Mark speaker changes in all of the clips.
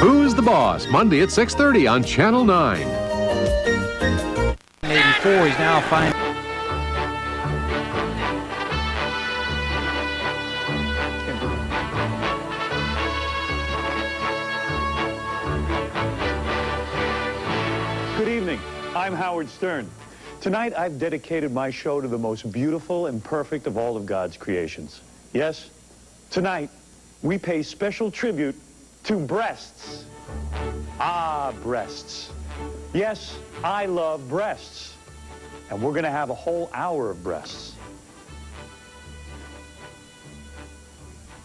Speaker 1: Who's the Boss? Monday at 6:30 on Channel 9.
Speaker 2: 84, he's now fine.
Speaker 3: Good evening. I'm Howard Stern. Tonight, I've dedicated my show to the most beautiful and perfect of all of God's creations. Yes, tonight, we pay special tribute to breasts. Ah, breasts. Yes, I love breasts. And we're going to have a whole hour of breasts.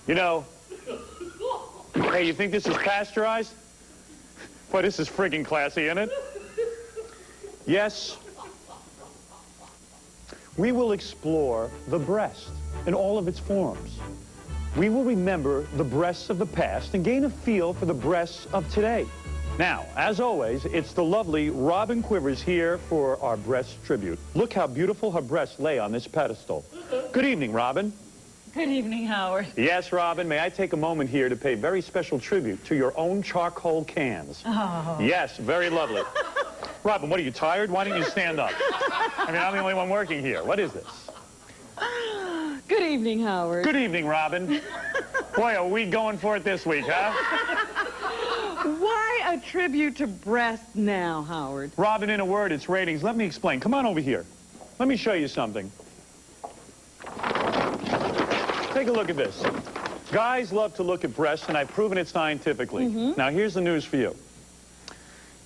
Speaker 3: You know, hey, you think this is pasteurized? Boy, this is friggin' classy, isn't it? Yes, we will explore the breast in all of its forms. We will remember the breasts of the past and gain a feel for the breasts of today. Now, as always, it's the lovely Robin Quivers here for our breast tribute. Look how beautiful her breasts lay on this pedestal. Good evening, Robin.
Speaker 4: Good evening, Howard.
Speaker 3: Yes, Robin, may I take a moment here to pay very special tribute to your own charcoal cans.
Speaker 4: Oh.
Speaker 3: Yes, very lovely. Robin, what are you, tired? Why don't you stand up? I mean, I'm the only one working here. What is this?
Speaker 4: Good evening, Howard.
Speaker 3: Good evening, Robin. Boy, are we going for it this week, huh?
Speaker 4: Why a tribute to breasts now, Howard?
Speaker 3: Robin, in a word, it's ratings. Let me explain. Come on over here. Let me show you something. Take a look at this. Guys love to look at breasts, and I've proven it scientifically. Now, here's the news for you.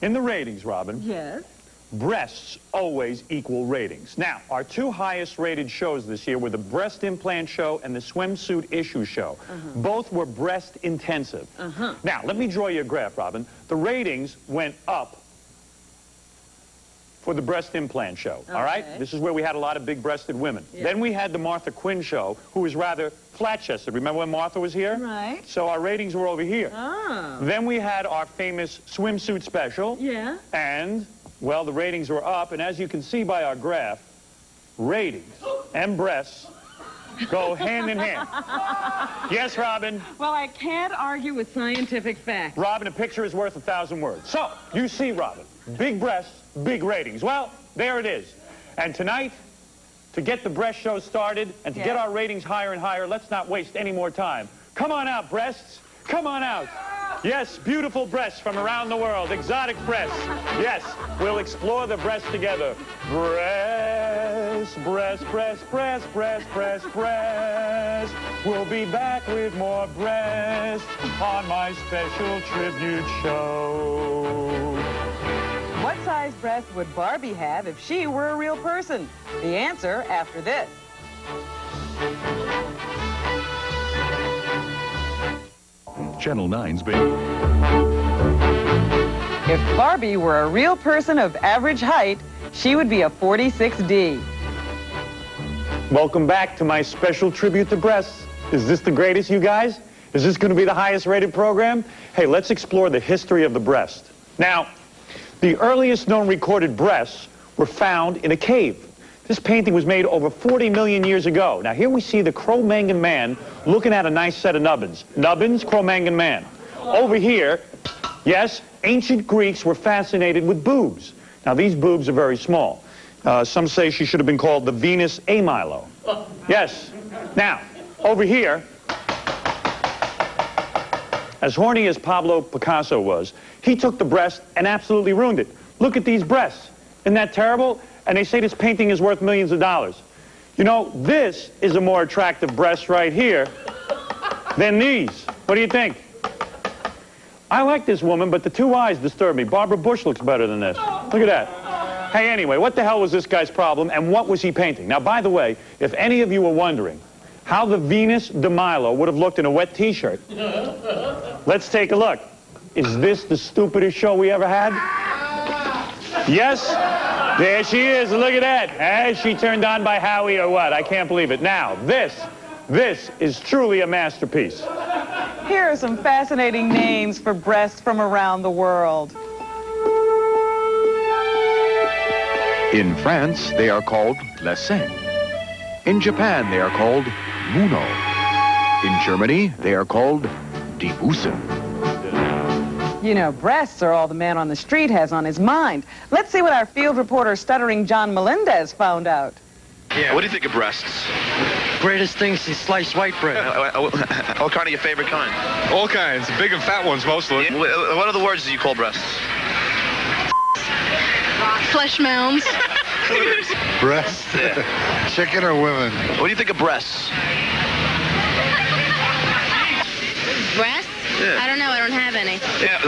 Speaker 3: In the ratings, Robin,
Speaker 4: Yes.
Speaker 3: breasts always equal ratings. Now, our two highest rated shows this year were the breast implant show and the swimsuit issue show. Both were breast intensive. Now, let me draw you a graph, Robin. The ratings went up for the breast implant show, all right? This is where we had a lot of big-breasted women.
Speaker 4: Yeah.
Speaker 3: Then we had the Martha Quinn show, who was rather flat-chested. Remember when Martha was here?
Speaker 4: Right.
Speaker 3: So our ratings were over here.
Speaker 4: Oh.
Speaker 3: Then we had our famous swimsuit special.
Speaker 4: Yeah.
Speaker 3: And, well, the ratings were up, and as you can see by our graph, ratings and breasts go hand in hand. Yes, Robin?
Speaker 4: Well, I can't argue with scientific facts.
Speaker 3: Robin, a picture is worth 1,000 words. So, you see, Robin, big breasts, big ratings. Well, there it is. And tonight, to get the breast show started and to get our ratings higher and higher, let's not waste any more time. Come on out, breasts. Come on out. Yes, beautiful breasts from around the world, exotic breasts. Yes, we'll explore the breasts together. Breast, breast, breast, breast, breast, breast, breast. We'll be back with more breasts on my special tribute show.
Speaker 4: What size breast would Barbie have if she were a real person? The answer after this.
Speaker 5: Channel 9's been.
Speaker 4: If Barbie were a real person of average height, she would be a 46D.
Speaker 3: Welcome back to my special tribute to breasts. Is this the greatest, you guys? Is this going to be the highest rated program? Hey, let's explore the history of the breast. Now, the earliest known recorded breasts were found in a cave. This painting was made over 40 million years ago. Now, here we see the Cro-Magnon man looking at a nice set of nubbins. Nubbins, Cro-Magnon man. Over here, yes, ancient Greeks were fascinated with boobs. Now, these boobs are very small. Some say she should have been called the Venus A. Milo. Yes. Now, over here, as horny as Pablo Picasso was, he took the breast and absolutely ruined it. Look at these breasts. Isn't that terrible? And they say this painting is worth millions of dollars. You know, this is a more attractive breast right here than these. What do you think? I like this woman, but the two eyes disturb me. Barbara Bush looks better than this. Look at that. Hey, anyway, what the hell was this guy's problem, and what was he painting? Now, by the way, if any of you were wondering how the Venus de Milo would have looked in a wet T-shirt, let's take a look. Is this the stupidest show we ever had? Yes? There she is. Look at that. Has she turned on by Howie or what? I can't believe it. Now, this is truly a masterpiece.
Speaker 4: Here are some fascinating names for breasts from around the world.
Speaker 5: In France, they are called les seins. In Japan, they are called Muno. In Germany, they are called die Busen.
Speaker 4: You know, breasts are all the man on the street has on his mind. Let's see what our field reporter, stuttering John Melendez, found out.
Speaker 2: Yeah. What do you think of breasts?
Speaker 6: Greatest thing since sliced white bread.
Speaker 2: What kind of your favorite kind?
Speaker 7: All kinds, big and fat ones mostly.
Speaker 2: What other words do you call breasts?
Speaker 8: Flesh mounds.
Speaker 7: Breasts?
Speaker 2: Yeah.
Speaker 7: Chicken or women?
Speaker 2: What do you think of breasts?
Speaker 8: Breasts?
Speaker 2: Yeah.
Speaker 8: I don't know. I don't have any.
Speaker 2: Yeah.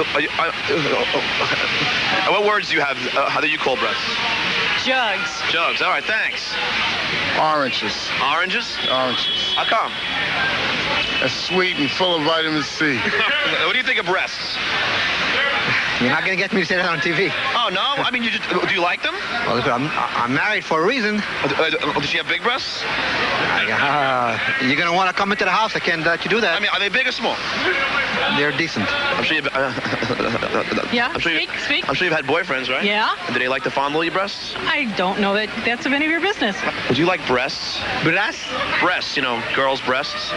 Speaker 2: What words do you have? How do you call breasts?
Speaker 4: Jugs.
Speaker 2: Jugs. All right. Thanks.
Speaker 7: Oranges.
Speaker 2: Oranges?
Speaker 7: Oranges.
Speaker 2: How come?
Speaker 7: That's sweet and full of vitamin C.
Speaker 2: What do you think of breasts?
Speaker 6: You're not going to get me to say that on TV.
Speaker 2: Oh, no? I mean, do you like them?
Speaker 6: Well, look, I'm married for a reason.
Speaker 2: Does she have big breasts?
Speaker 6: You're going to want to come into the house. I can't let you do that.
Speaker 2: I mean, are they big or small?
Speaker 6: They're decent.
Speaker 2: I'm sure you've...
Speaker 9: Yeah,
Speaker 2: I'm sure you've had boyfriends, right?
Speaker 9: Yeah.
Speaker 2: And do they like to fondle your breasts?
Speaker 9: I don't know that that's of any of your business.
Speaker 2: Do you like breasts?
Speaker 6: Breasts?
Speaker 2: Breasts, you know, girls' breasts.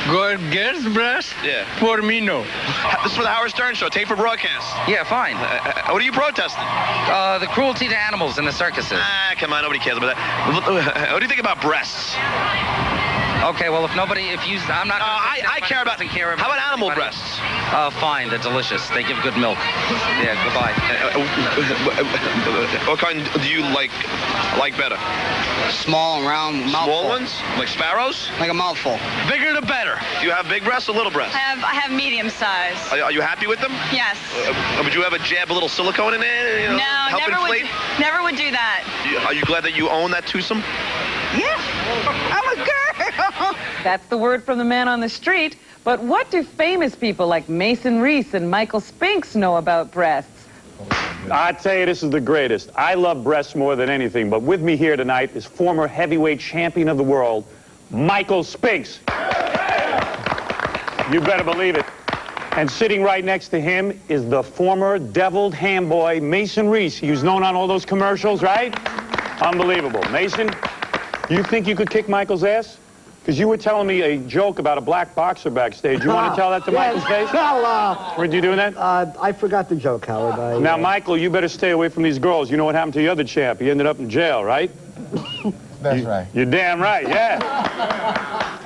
Speaker 6: Girls' breasts?
Speaker 2: Yeah.
Speaker 6: For me, no.
Speaker 2: This is for the Howard Stern Show, tape for broadcast.
Speaker 6: Yeah, fine.
Speaker 2: What are you protesting?
Speaker 6: The cruelty to animals in the circuses.
Speaker 2: Ah, come on, nobody cares about that. What do you think about breasts?
Speaker 6: Okay, well, I'm not...
Speaker 2: I care about... How about animal breasts?
Speaker 6: Fine, they're delicious. They give good milk. Yeah, goodbye.
Speaker 2: What kind do you like better?
Speaker 6: Small and round mouthful.
Speaker 2: Small ones? Like sparrows?
Speaker 6: Like a mouthful.
Speaker 2: Bigger the better. Do you have big breasts or little breasts?
Speaker 8: I have medium size.
Speaker 2: Are you happy with them?
Speaker 8: Yes.
Speaker 2: Would you ever jab a little silicone in there? You know,
Speaker 8: No,
Speaker 2: help inflate?
Speaker 8: never would do that.
Speaker 2: Are you glad that you own that twosome?
Speaker 4: Yeah, I'm a girl. That's the word from the man on the street. But what do famous people like Mason Reese and Michael Spinks know about breasts?
Speaker 3: I tell you, this is the greatest. I love breasts more than anything, but with me here tonight is former heavyweight champion of the world, Michael Spinks. You better believe it. And sitting right next to him is the former deviled ham boy, Mason Reese. He was known on all those commercials, right? Unbelievable. Mason, you think you could kick Michael's ass? Because you were telling me a joke about a black boxer backstage. You want to tell that to Michael's face?
Speaker 10: Well,
Speaker 3: Were you doing that?
Speaker 10: I forgot the joke, Howard.
Speaker 3: Now, Michael, you better stay away from these girls. You know what happened to the other champ? He ended up in jail, right?
Speaker 7: That's right.
Speaker 3: You're damn right, yeah.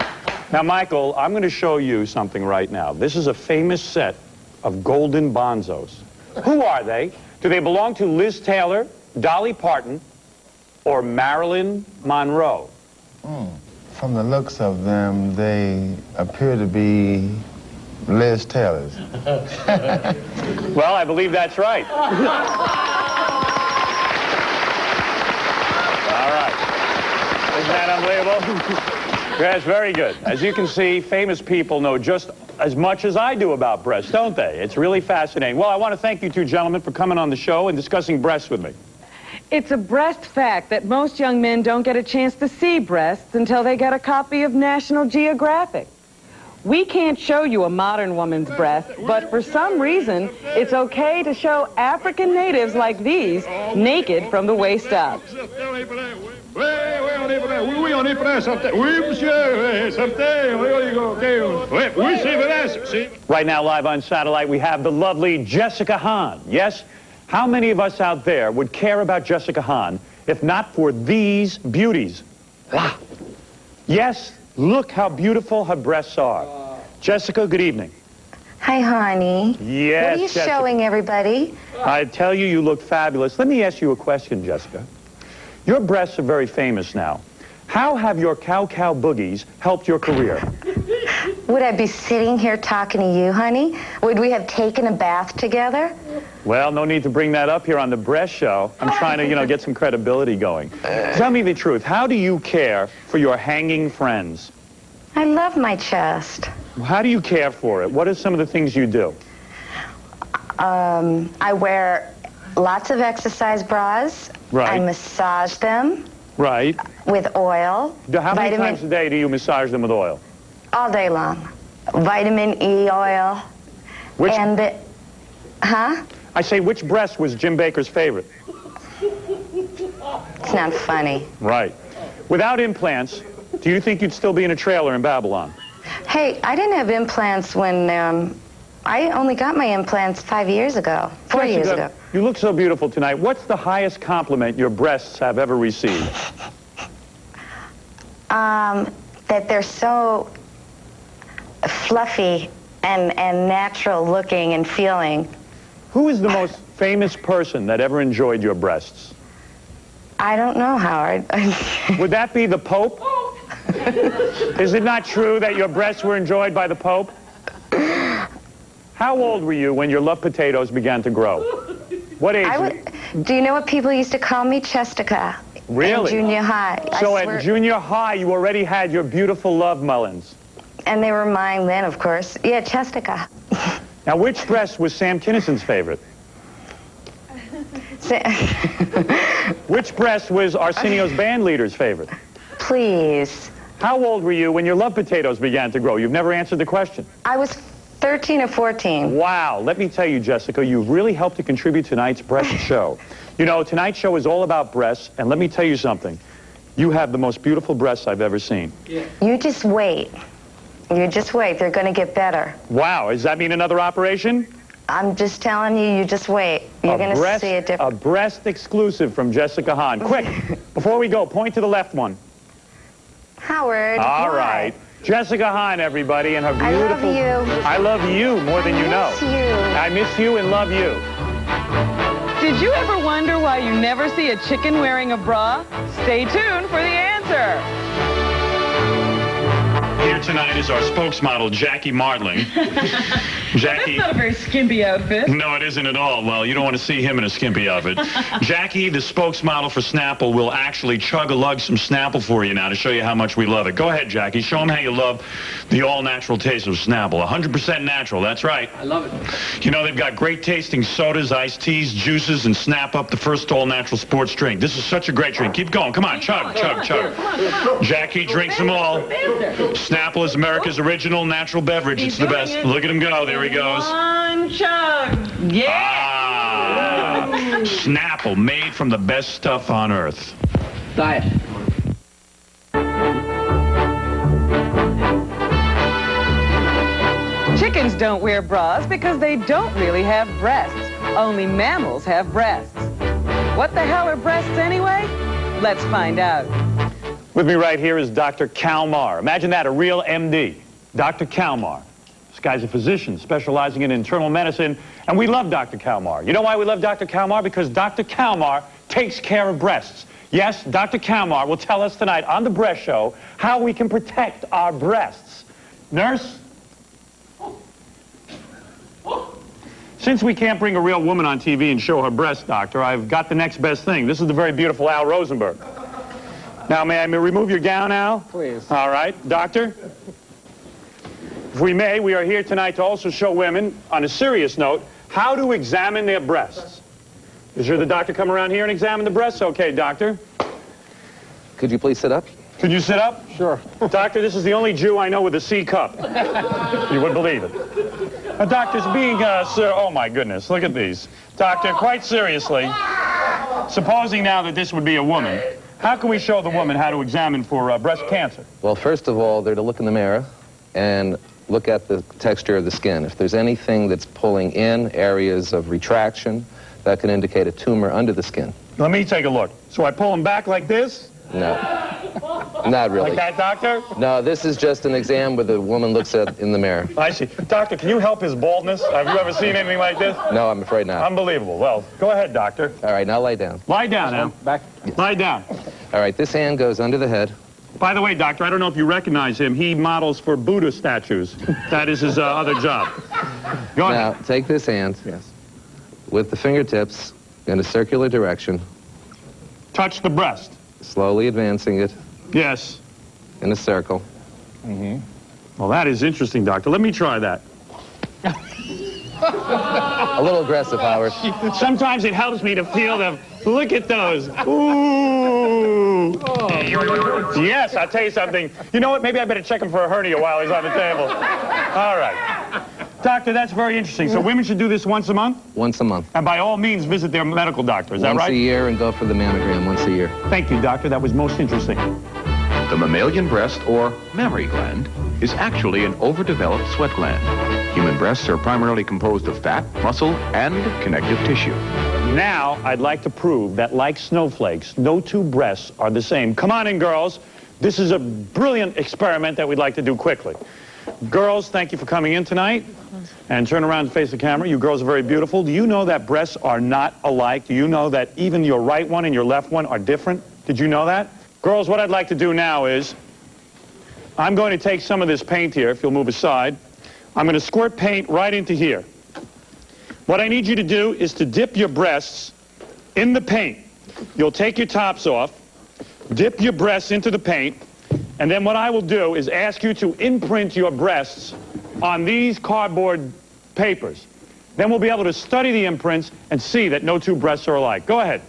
Speaker 3: Now, Michael, I'm going to show you something right now. This is a famous set of golden bonzos. Who are they? Do they belong to Liz Taylor, Dolly Parton, or Marilyn Monroe?
Speaker 7: From the looks of them, they appear to be Liz Taylor's.
Speaker 3: Well, I believe that's right. All right. Isn't that unbelievable? Yes, very good. As you can see, famous people know just as much as I do about breasts, don't they? It's really fascinating. Well, I want to thank you two gentlemen for coming on the show and discussing breasts with me.
Speaker 4: It's a breast fact that most young men don't get a chance to see breasts until they get a copy of National Geographic. We can't show you a modern woman's breast, but for some reason, it's okay to show African natives like these naked from the waist up.
Speaker 3: Right now, live on satellite, we have the lovely Jessica Hahn. Yes? How many of us out there would care about Jessica Hahn if not for these beauties? Wow. Yes, look how beautiful her breasts are. Jessica, good evening.
Speaker 11: Hi, honey.
Speaker 3: Yes,
Speaker 11: what are you
Speaker 3: Jessica.
Speaker 11: showing everybody?
Speaker 3: I tell you, you look fabulous. Let me ask you a question, Jessica. Your breasts are very famous now. How have your cow-cow boogies helped your career?
Speaker 11: Would I be sitting here talking to you, honey? Would we have taken a bath together?
Speaker 3: Well, no need to bring that up here on the breast show. I'm trying to, get some credibility going. Tell me the truth. How do you care for your hanging friends?
Speaker 11: I love my chest.
Speaker 3: How do you care for it? What are some of the things you do?
Speaker 11: I wear lots of exercise bras.
Speaker 3: Right.
Speaker 11: I massage them.
Speaker 3: Right.
Speaker 11: With oil.
Speaker 3: How many times a day do you massage them with oil?
Speaker 11: All day long. Vitamin E oil.
Speaker 3: Which?
Speaker 11: Huh?
Speaker 3: I say, which breast was Jim Baker's favorite?
Speaker 11: It's not funny.
Speaker 3: Right. Without implants, do you think you'd still be in a trailer in Babylon?
Speaker 11: Hey, I didn't have implants when I only got my implants 5 years ago, 4 years ago.
Speaker 3: You look so beautiful tonight. What's the highest compliment your breasts have ever received?
Speaker 11: That they're so fluffy and natural looking and feeling.
Speaker 3: Who is the most famous person that ever enjoyed your breasts?
Speaker 11: I don't know, Howard.
Speaker 3: Would that be the Pope? Is it not true that your breasts were enjoyed by the Pope? How old were you when your love potatoes began to grow? What age?
Speaker 11: Do you know what people used to call me? Chestica.
Speaker 3: Really?
Speaker 11: In junior high.
Speaker 3: So at junior high, you already had your beautiful love melons.
Speaker 11: And they were mine then, of course. Yeah, Chestica.
Speaker 3: Now, which breast was Sam Kinison's favorite? Which breast was Arsenio's band leader's favorite?
Speaker 11: Please.
Speaker 3: How old were you when your love potatoes began to grow? You've never answered the question.
Speaker 11: I was 13 or 14.
Speaker 3: Wow. Let me tell you, Jessica, you've really helped to contribute to tonight's breast show. You know, tonight's show is all about breasts, and let me tell you something. You have the most beautiful breasts I've ever seen.
Speaker 11: Yeah. You just wait. You just wait. They're going to get better.
Speaker 3: Wow. Does that mean another operation?
Speaker 11: I'm just telling you, you just wait. You're going to see a difference.
Speaker 3: A breast exclusive from Jessica Hahn. Quick, before we go, point to the left one.
Speaker 11: Howard.
Speaker 3: All right. Jessica Hahn, everybody, and her beautiful...
Speaker 11: I love you.
Speaker 3: I love you more than you know.
Speaker 11: I miss you.
Speaker 3: I miss you and love you.
Speaker 4: Did you ever wonder why you never see a chicken wearing a bra? Stay tuned for the answer.
Speaker 3: Here tonight is our spokesmodel, Jackie Martling. Jackie...
Speaker 4: That's not a very skimpy outfit.
Speaker 3: No, it isn't at all. Well, you don't want to see him in a skimpy outfit. Jackie, the spokesmodel for Snapple, will actually chug-a-lug some Snapple for you now to show you how much we love it. Go ahead, Jackie. Show them how you love the all-natural taste of Snapple. 100% natural, that's right.
Speaker 10: I love it.
Speaker 3: You know, they've got great-tasting sodas, iced teas, juices, and Snap Up, the first all-natural sports drink. This is such a great drink. Keep going. Come on, chug, chug, chug. Jackie drinks them all. Snapple is America's original natural beverage. It's the best. Look at him go. There he goes.
Speaker 4: One chug. Yeah.
Speaker 3: Ah, Snapple, made from the best stuff on earth.
Speaker 10: Diet.
Speaker 4: Chickens don't wear bras because they don't really have breasts. Only mammals have breasts. What the hell are breasts anyway? Let's find out.
Speaker 3: With me right here is Dr. Kalmar. Imagine that, a real MD. Dr. Kalmar. This guy's a physician specializing in internal medicine, and we love Dr. Kalmar. You know why we love Dr. Kalmar? Because Dr. Kalmar takes care of breasts. Yes, Dr. Kalmar will tell us tonight on The Breast Show how we can protect our breasts. Nurse? Since we can't bring a real woman on TV and show her breasts, Doctor, I've got the next best thing. This is the very beautiful Al Rosenberg. Now, may I remove your gown, Al?
Speaker 10: Please.
Speaker 3: All right. Doctor? If we may, we are here tonight to also show women, on a serious note, how to examine their breasts. Is the doctor come around here and examine the breasts? Okay, doctor.
Speaker 12: Could you please sit up?
Speaker 3: Could you sit up?
Speaker 10: Sure.
Speaker 3: Doctor, this is the only Jew I know with a C cup. You would believe it. Doctors, being, sir, oh my goodness, look at these. Doctor, quite seriously, supposing now that this would be a woman, how can we show the woman how to examine for breast cancer?
Speaker 12: Well, first of all, they're to look in the mirror and look at the texture of the skin. If there's anything that's pulling in, areas of retraction, that can indicate a tumor under the skin.
Speaker 3: Let me take a look. So I pull them back like this?
Speaker 12: No. Not really.
Speaker 3: Like that, doctor?
Speaker 12: No, this is just an exam where the woman looks at in the mirror.
Speaker 3: I see. Doctor, can you help his baldness? Have you ever seen anything like this?
Speaker 12: No, I'm afraid not.
Speaker 3: Unbelievable. Well, go ahead, doctor.
Speaker 12: All right, now lay down.
Speaker 3: Lie down, Al.
Speaker 10: Back.
Speaker 3: Lie down.
Speaker 12: All right, this hand goes under the head.
Speaker 3: By the way, doctor, I don't know if you recognize him. He models for Buddha statues. That is his other job. Go
Speaker 12: Now,
Speaker 3: ahead.
Speaker 12: take this hand.
Speaker 3: Yes.
Speaker 12: With the fingertips in a circular direction.
Speaker 3: Touch the breast.
Speaker 12: Slowly advancing it.
Speaker 3: Yes.
Speaker 12: In a circle.
Speaker 3: Mm-hmm. Well, that is interesting, doctor. Let me try that.
Speaker 12: A little aggressive, Howard.
Speaker 3: Sometimes it helps me to feel the... Look at those. Ooh. Yes, I'll tell you something. You know what? Maybe I better check him for a hernia while he's on the table. All right. Doctor, that's very interesting. So women should do this once a month?
Speaker 12: Once a month.
Speaker 3: And by all means, visit their medical doctor. Is that right?
Speaker 12: Once a year and go for the mammogram once a year.
Speaker 3: Thank you, doctor. That was most interesting.
Speaker 5: The mammalian breast, or mammary gland, is actually an overdeveloped sweat gland. Human breasts are primarily composed of fat, muscle, and connective tissue.
Speaker 3: Now, I'd like to prove that, like snowflakes, no two breasts are the same. Come on in, girls. This is a brilliant experiment that we'd like to do quickly. Girls, thank you for coming in tonight. And turn around and face the camera. You girls are very beautiful. Do you know that breasts are not alike? Do you know that even your right one and your left one are different? Did you know that? Girls, what I'd like to do now is, I'm going to take some of this paint here, if you'll move aside. I'm going to squirt paint right into here. What I need you to do is to dip your breasts in the paint. You'll take your tops off, dip your breasts into the paint, and then what I will do is ask you to imprint your breasts on these cardboard papers. Then we'll be able to study the imprints and see that no two breasts are alike. Go ahead.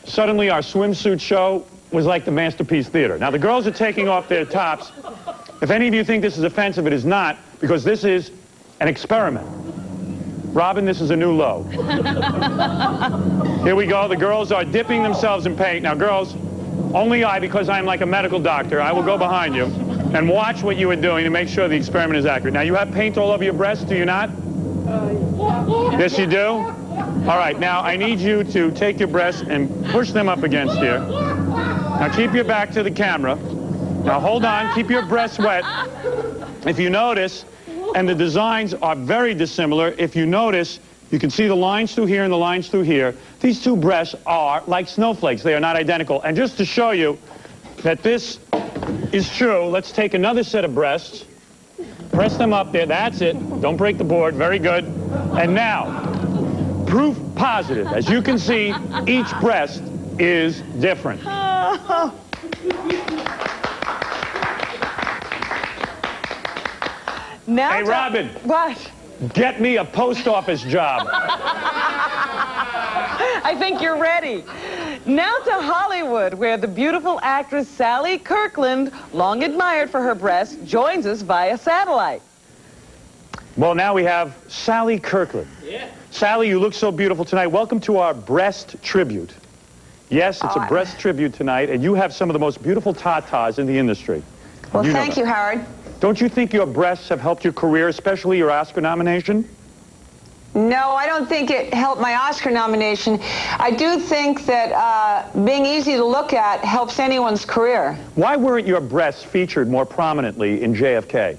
Speaker 3: Suddenly our swimsuit show was like the Masterpiece Theater. Now the girls are taking off their tops. If any of you think this is offensive, it is not, because this is an experiment. Robin, this is a new low. Here we go. The girls are dipping themselves in paint. Now, girls, only I, because I'm like a medical doctor, I will go behind you and watch what you are doing to make sure the experiment is accurate. Now, you have paint all over your breasts, do you not? Yes, you do? All right, now I need you to take your breasts and push them up against here. Now, keep your back to the camera. Now, hold on. Keep your breasts wet. If you notice, and the designs are very dissimilar, if you notice, you can see the lines through here and the lines through here. These two breasts are like snowflakes. They are not identical. And just to show you that this is true, let's take another set of breasts. Press them up there. That's it. Don't break the board. Very good. And now, proof positive. As you can see, each breast is different.
Speaker 4: Now
Speaker 3: hey, Robin.
Speaker 4: What?
Speaker 3: Get me a post office job.
Speaker 4: I think you're ready. Now to Hollywood, where the beautiful actress Sally Kirkland, long admired for her breasts, joins us via satellite.
Speaker 3: Well, now we have Sally Kirkland. Yeah. Sally, you look so beautiful tonight. Welcome to our breast tribute. Yes, it's a breast tribute tonight, and you have some of the most beautiful tatas in the industry.
Speaker 13: Well, thank you, Howard.
Speaker 3: Don't you think your breasts have helped your career, especially your Oscar nomination?
Speaker 13: No, I don't think it helped my Oscar nomination. I do think that being easy to look at helps anyone's career.
Speaker 3: Why weren't your breasts featured more prominently in JFK?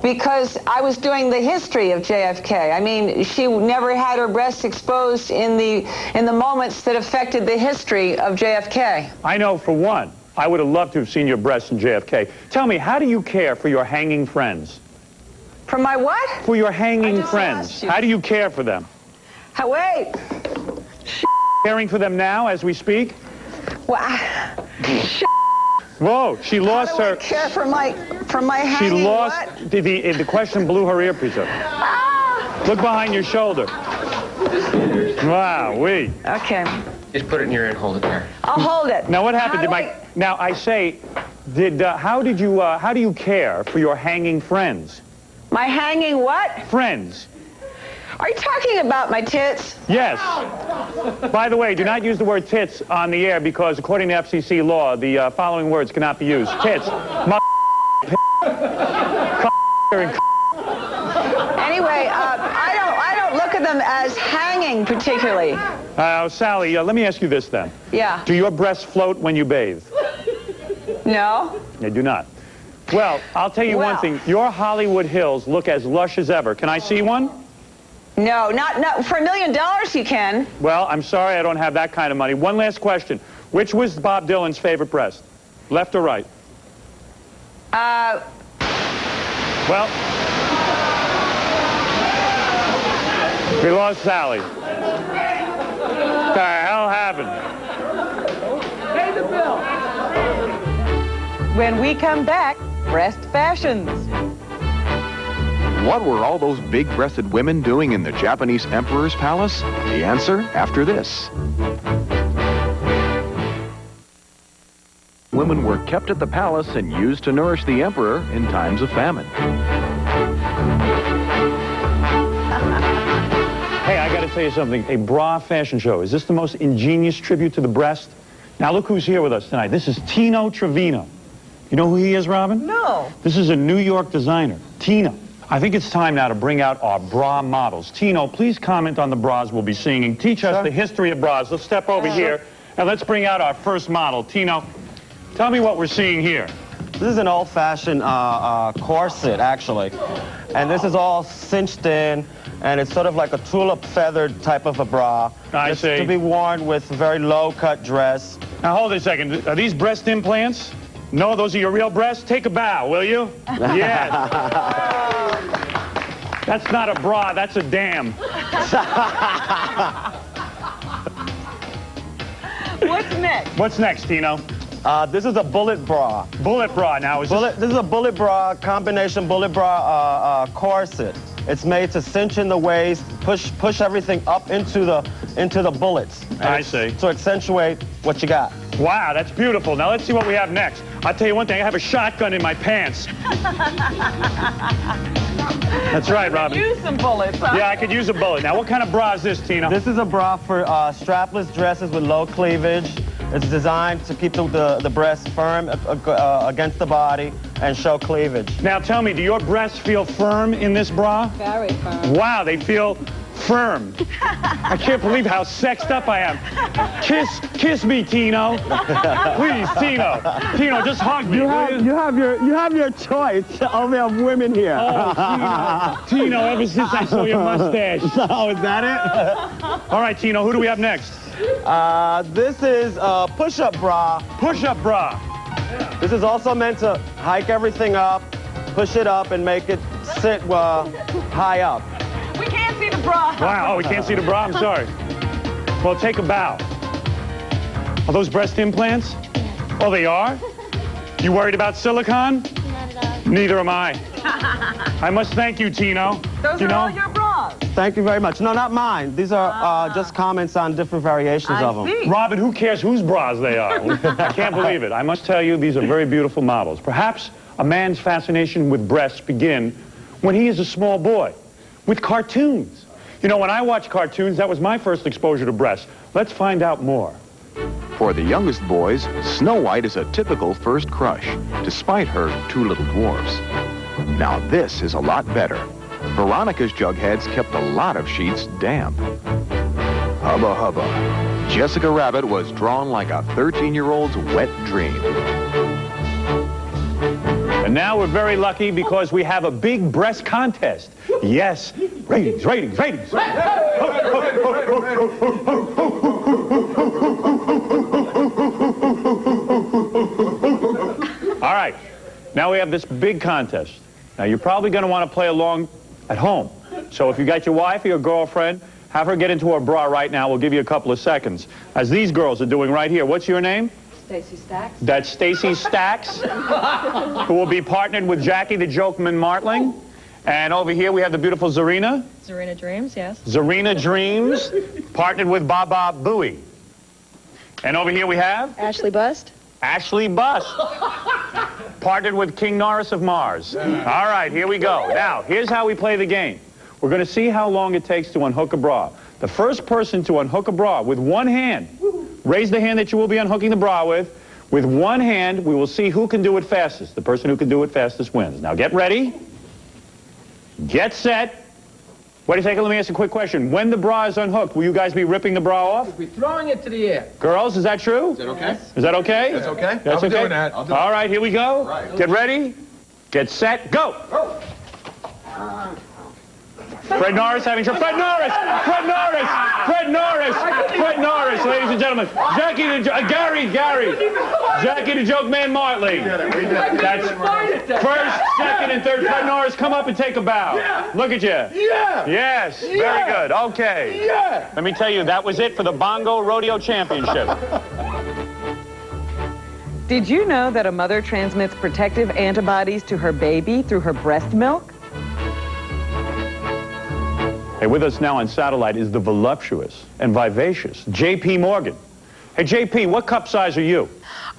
Speaker 13: Because I was doing the history of JFK. I mean, she never had her breasts exposed in the moments that affected the history of JFK.
Speaker 3: I know, for one, I would have loved to have seen your breasts in JFK. Tell me, how do you care for your hanging friends?
Speaker 13: For my what?
Speaker 3: For your hanging friends. How do you care for them?
Speaker 13: Wait.
Speaker 3: Caring for them now as we speak?
Speaker 13: Well,
Speaker 3: whoa, she lost her.
Speaker 13: I care for my hanging.
Speaker 3: She lost.
Speaker 13: What?
Speaker 3: The question blew her earpiece up. Look behind your shoulder. Wow,
Speaker 13: Okay.
Speaker 14: Just put it in your ear and hold it there.
Speaker 13: I'll hold it.
Speaker 3: Now what happened? Now I say, how do you care for your hanging friends?
Speaker 13: My hanging what?
Speaker 3: Friends.
Speaker 13: Are you talking about my tits?
Speaker 3: Yes. By the way, do not use the word tits on the air because according to FCC law, the following words cannot be used. Tits.
Speaker 13: Anyway, I don't look at them as hanging particularly.
Speaker 3: Sally, let me ask you this then.
Speaker 13: Yeah.
Speaker 3: Do your breasts float when you bathe?
Speaker 13: No.
Speaker 3: They do not. Well, I'll tell you one thing. Your Hollywood hills look as lush as ever. Can I see one?
Speaker 13: No, not for $1 million you can.
Speaker 3: Well, I'm sorry I don't have that kind of money. One last question. Which was Bob Dylan's favorite breast? Left or right? Well, we lost Sally. What the hell happened?
Speaker 4: Pay the bill. When we come back, breast fashions.
Speaker 5: What were all those big-breasted women doing in the Japanese emperor's palace? The answer after this. Women were kept at the palace and used to nourish the emperor in times of famine.
Speaker 3: Hey, I got to tell you something. A bra fashion show. Is this the most ingenious tribute to the breast? Now look who's here with us tonight. This is Tino Trevino. You know who he is, Robin?
Speaker 4: No.
Speaker 3: This is a New York designer, Tino. I think it's time now to bring out our bra models. Tino, please comment on the bras we'll be seeing and teach us the history of bras. Let's step over here and let's bring out our first model. Tino, tell me what we're seeing here.
Speaker 15: This is an old-fashioned corset, actually. And this is all cinched in, and it's sort of like a tulip feathered type of a bra.
Speaker 3: I
Speaker 15: it's
Speaker 3: see.
Speaker 15: To be worn with a very low-cut dress.
Speaker 3: Now, hold it a second. Are these breast implants? No, those are your real breasts? Take a bow, will you? Yes. That's not a bra, that's a dam.
Speaker 4: What's next?
Speaker 3: What's next, Tino?
Speaker 15: This is a bullet bra.
Speaker 3: Bullet bra now. Is
Speaker 15: this is a bullet bra, combination bullet bra corset. It's made to cinch in the waist, push everything up into the bullets.
Speaker 3: I see.
Speaker 15: To accentuate what you got.
Speaker 3: Wow, that's beautiful. Now let's see what we have next. I'll tell you one thing, I have a shotgun in my pants. That's right, Robin.
Speaker 4: Use some bullets, huh?
Speaker 3: Yeah, I could use a bullet. Now, what kind of bra is this, Tino?
Speaker 15: This is a bra for strapless dresses with low cleavage. It's designed to keep the breasts firm against the body and show cleavage.
Speaker 3: Now, tell me, do your breasts feel firm in this bra?
Speaker 4: Very firm.
Speaker 3: Wow, they feel firm. I can't believe how sexed up I am. Kiss me, Tino. Please, Tino. Tino, just hug me.
Speaker 10: You have your choice of women here.
Speaker 3: Oh, Tino, ever since I saw your mustache.
Speaker 15: Oh, is that it?
Speaker 3: All right, Tino, who do we have next?
Speaker 15: This is a push-up bra.
Speaker 3: Push-up bra.
Speaker 15: This is also meant to hike everything up, push it up, and make it sit high up.
Speaker 4: We can't see the bra.
Speaker 3: Wow, oh, we can't see the bra? I'm sorry. Well, take a bow. Are those breast implants? Oh, they are? You worried about silicone?
Speaker 8: Not at all.
Speaker 3: Neither am I. I must thank you, Tino.
Speaker 4: Those are all your bras.
Speaker 15: Thank you very much. No, not mine. These are just comments on different variations of them.
Speaker 4: See.
Speaker 3: Robin, who cares whose bras they are? I can't believe it. I must tell you, these are very beautiful models. Perhaps a man's fascination with breasts begin when he is a small boy, with cartoons. You know, when I watched cartoons, that was my first exposure to breasts. Let's find out more.
Speaker 5: For the youngest boys, Snow White is a typical first crush, despite her two little dwarfs. Now this is a lot better. Veronica's Jugheads kept a lot of sheets damp. Hubba hubba. Jessica Rabbit was drawn like a 13-year-old's wet dream.
Speaker 3: And now we're very lucky because we have a big breast contest. Yes, ratings, ratings, ratings. All right, now we have this big contest. Now you're probably going to want to play along at home. So if you got your wife or your girlfriend, have her get into her bra right now. We'll give you a couple of seconds. As these girls are doing right here. What's your name?
Speaker 4: Stacey Stacks.
Speaker 3: That's Stacey Stacks, who will be partnered with Jackie the Jokeman Martling. And over here we have the beautiful Zarina.
Speaker 9: Zarina Dreams, yes.
Speaker 3: Zarina Dreams, partnered with Baba Booey. And over here we have?
Speaker 9: Ashley Bust.
Speaker 3: Ashley Bust, partnered with King Norris of Mars. All right, here we go. Now, here's how we play the game. We're going to see how long it takes to unhook a bra. The first person to unhook a bra with one hand, raise the hand that you will be unhooking the bra with. With one hand, we will see who can do it fastest. The person who can do it fastest wins. Now, get ready. Get set. Wait a second, let me ask a quick question. When the bra is unhooked, will you guys be ripping the bra off?
Speaker 14: We'll be throwing it to the air.
Speaker 3: Girls, is that true?
Speaker 14: Is that okay?
Speaker 3: Is that okay?
Speaker 14: That's okay.
Speaker 3: That's
Speaker 14: I'll be
Speaker 3: okay?
Speaker 14: doing that. I'll do
Speaker 3: All right, here we go.
Speaker 14: Right.
Speaker 3: Get ready. Get set. Go. Fred Norris having trouble. Fred Norris! Fred Norris! Fred Norris! Fred Norris, ladies and gentlemen. Jackie the Gary. Jackie the Joke Man Martling. That's first, second, and third. Fred Norris, come up and take a bow. Look at you.
Speaker 14: Yeah!
Speaker 3: Yes, very good. Okay.
Speaker 14: Yeah!
Speaker 3: Let me tell you, that was it for the Bongo Rodeo Championship.
Speaker 4: Did you know that a mother transmits protective antibodies to her baby through her breast milk?
Speaker 3: Hey, with us now on satellite is the voluptuous and vivacious J.P. Morgan. Hey, J.P., what cup size are you?